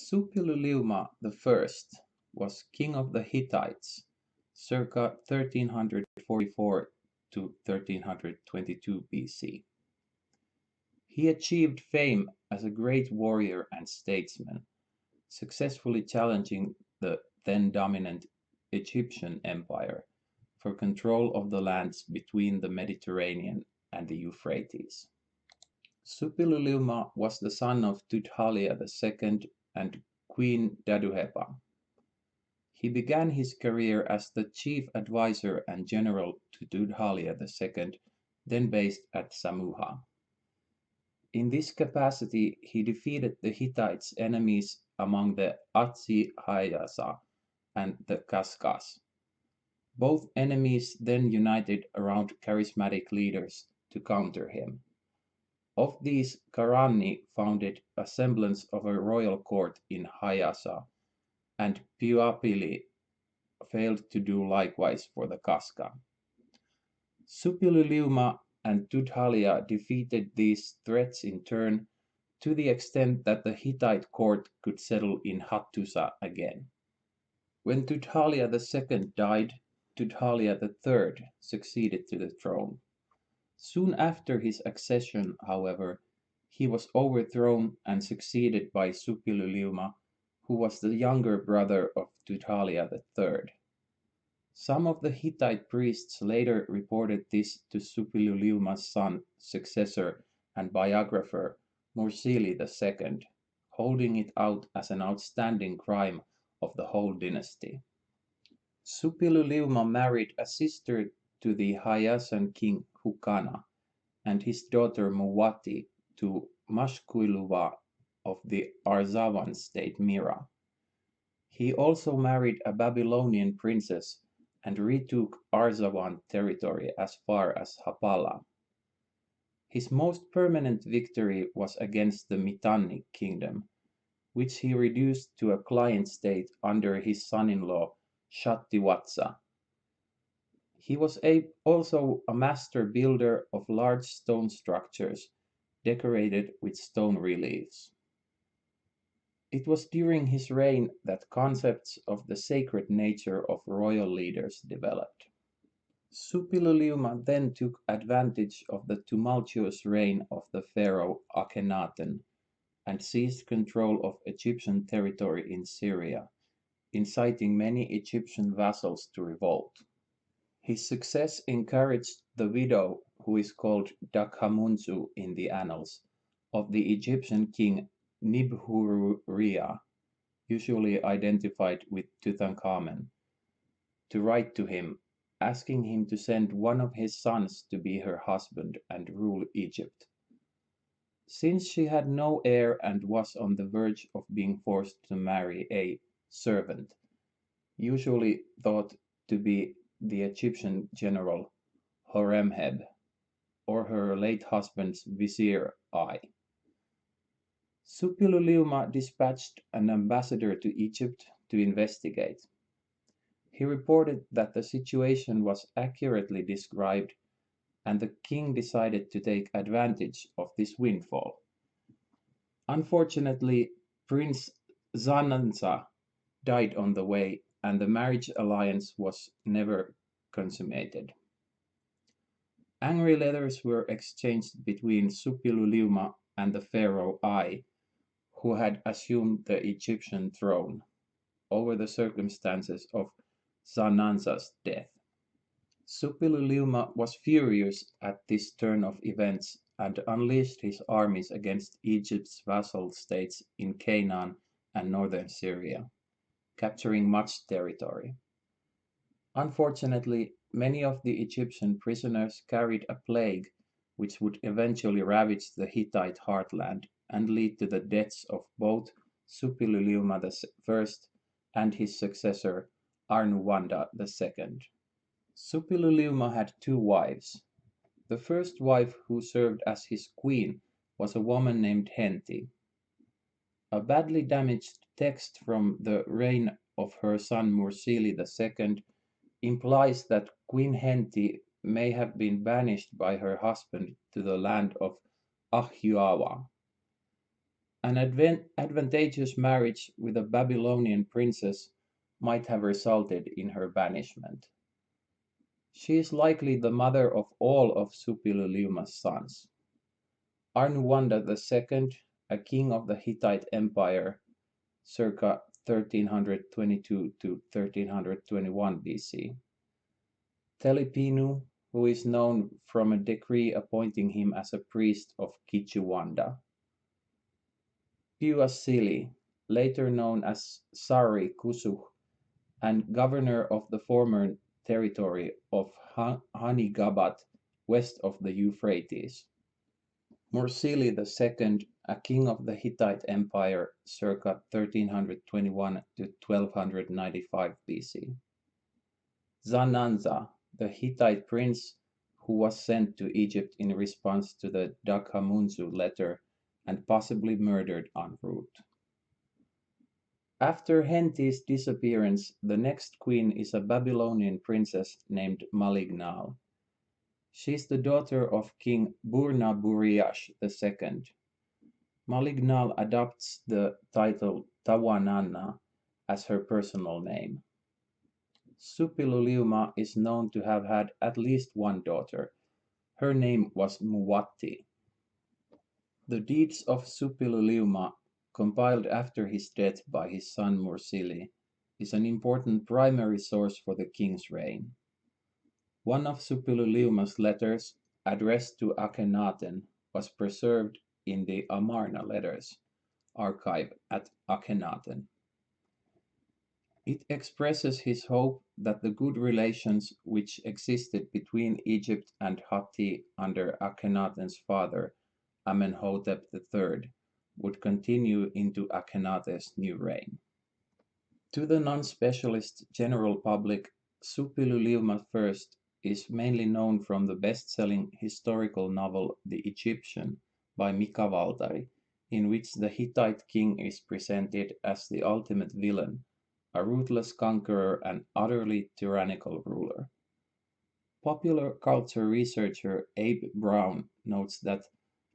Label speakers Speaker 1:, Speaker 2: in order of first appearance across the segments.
Speaker 1: Suppiluliuma I was king of the Hittites circa 1344 to 1322 BC. He achieved fame as a great warrior and statesman, successfully challenging the then dominant Egyptian Empire for control of the lands between the Mediterranean and the Euphrates. Suppiluliuma was the son of Tudhaliya II and Queen Daduhepa. He began his career as the chief advisor and general to Tudhaliya II, then based at Samuha. In this capacity, he defeated the Hittites' enemies among the Atsi Hayasa and the Kaskas. Both enemies then united around charismatic leaders to counter him. Of these, Karani founded a semblance of a royal court in Hayasa, and Pyupili failed to do likewise for the Kaska. Suppiluliuma and Tudhaliya defeated these threats in turn, to the extent that the Hittite court could settle in Hattusa again. When Tudhaliya II died, Tudhaliya III succeeded to the throne. Soon after his accession, however, he was overthrown and succeeded by Suppiluliuma, who was the younger brother of Tudhaliya III. Some of the Hittite priests later reported this to Suppiluliuma's son, successor, and biographer Mursili II, holding it out as an outstanding crime of the whole dynasty. Suppiluliuma married a sister to the Hayasan king Hukana, and his daughter Muwati to Mashkuiluwa of the Arzawan state Mira. He also married a Babylonian princess and retook Arzawan territory as far as Hapala. His most permanent victory was against the Mitanni kingdom, which he reduced to a client state under his son-in-law Shattiwatsa. He was also a master builder of large stone structures decorated with stone reliefs. It was during his reign that concepts of the sacred nature of royal leaders developed. Suppiluliuma then took advantage of the tumultuous reign of the pharaoh Akhenaten and seized control of Egyptian territory in Syria, inciting many Egyptian vassals to revolt. His success encouraged the widow, who is called Dakhamunzu in the annals, of the Egyptian king Nibhurruya, usually identified with Tutankhamen, to write to him, asking him to send one of his sons to be her husband and rule Egypt. Since she had no heir and was on the verge of being forced to marry a servant, usually thought to be the Egyptian general Horemheb, or her late husband's vizier I. Suppiluliuma dispatched an ambassador to Egypt to investigate. He reported that the situation was accurately described, and the king decided to take advantage of this windfall. Unfortunately, Prince Zananza died on the way, and the marriage alliance was never consummated. Angry letters were exchanged between Suppiluliuma and the pharaoh I, who had assumed the Egyptian throne, over the circumstances of Zananza's death. Suppiluliuma was furious at this turn of events and unleashed his armies against Egypt's vassal states in Canaan and northern Syria, capturing much territory. Unfortunately, many of the Egyptian prisoners carried a plague which would eventually ravage the Hittite heartland and lead to the deaths of both Suppiluliuma I and his successor Arnuwanda II. Suppiluliuma had two wives. The first wife, who served as his queen, was a woman named Henti. A badly damaged text from the reign of her son Mursili II implies that Queen Henti may have been banished by her husband to the land of Ahuawa. An advantageous marriage with a Babylonian princess might have resulted in her banishment. She is likely the mother of all of Suppiluliuma's sons. Arnuwanda II, a king of the Hittite Empire circa 1322 to 1321 BC. Telepinu, who is known from a decree appointing him as a priest of Kichuwanda. Puasili, later known as Sari Kusuh, and governor of the former territory of Hanigabat west of the Euphrates. Mursili II, a king of the Hittite Empire circa 1321 to 1295 BC. Zananza, the Hittite prince who was sent to Egypt in response to the Dakhamunzu letter and possibly murdered en route. After Henti's disappearance, the next queen is a Babylonian princess named Malignal. She is the daughter of King Burnaburiash II. Malignal adopts the title Tawananna as her personal name. Suppiluliuma is known to have had at least one daughter. Her name was Muwatti. The deeds of Suppiluliuma, compiled after his death by his son Mursili, is an important primary source for the king's reign. One of Suppiluliuma's letters, addressed to Akhenaten, was preserved in the Amarna Letters archive at Akhenaten. It expresses his hope that the good relations which existed between Egypt and Hatti under Akhenaten's father, Amenhotep III, would continue into Akhenaten's new reign. To the non-specialist general public, Suppiluliuma I is mainly known from the best-selling historical novel The Egyptian by Mika Waltari, in which the Hittite king is presented as the ultimate villain, a ruthless conqueror and utterly tyrannical ruler. Popular culture researcher Abe Brown notes that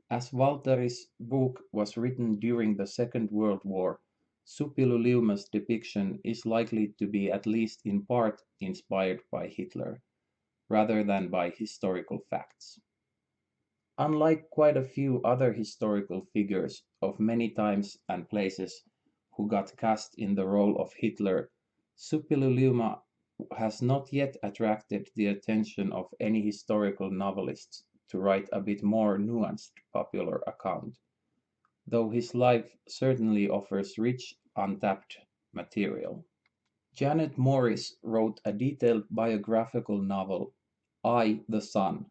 Speaker 1: as Waltari's book was written during the Second World War, Suppiluliuma's depiction is likely to be at least in part inspired by Hitler, rather than by historical facts. Unlike quite a few other historical figures of many times and places who got cast in the role of Hitler, Suppiluliuma has not yet attracted the attention of any historical novelists to write a bit more nuanced popular account, though his life certainly offers rich, untapped material. Janet Morris wrote a detailed biographical novel, I, the Sun,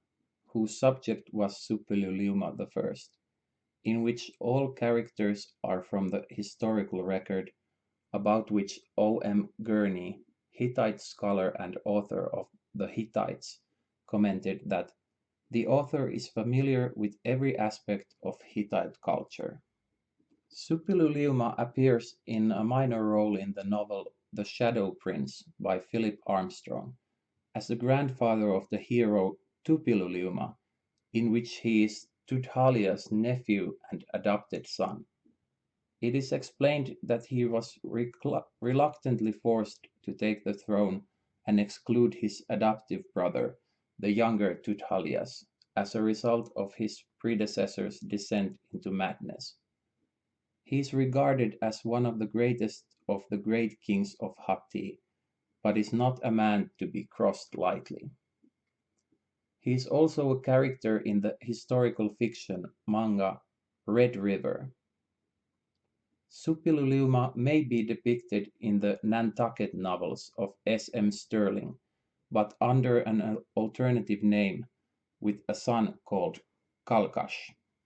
Speaker 1: whose subject was Suppiluliuma I, in which all characters are from the historical record, about which O. M. Gurney, Hittite scholar and author of The Hittites, commented that the author is familiar with every aspect of Hittite culture. Suppiluliuma appears in a minor role in the novel The Shadow Prince by Philip Armstrong, as the grandfather of the hero Tupiluliuma, in which he is Tudhaliya's nephew and adopted son. It is explained that he was reluctantly forced to take the throne and exclude his adoptive brother, the younger Tudhalias, as a result of his predecessor's descent into madness. He is regarded as one of the greatest of the great kings of Hatti, but is not a man to be crossed lightly. He is also a character in the historical fiction manga Red River. Suppiluliuma may be depicted in the Nantucket novels of S. M. Stirling, but under an alternative name with a son called Kalkash.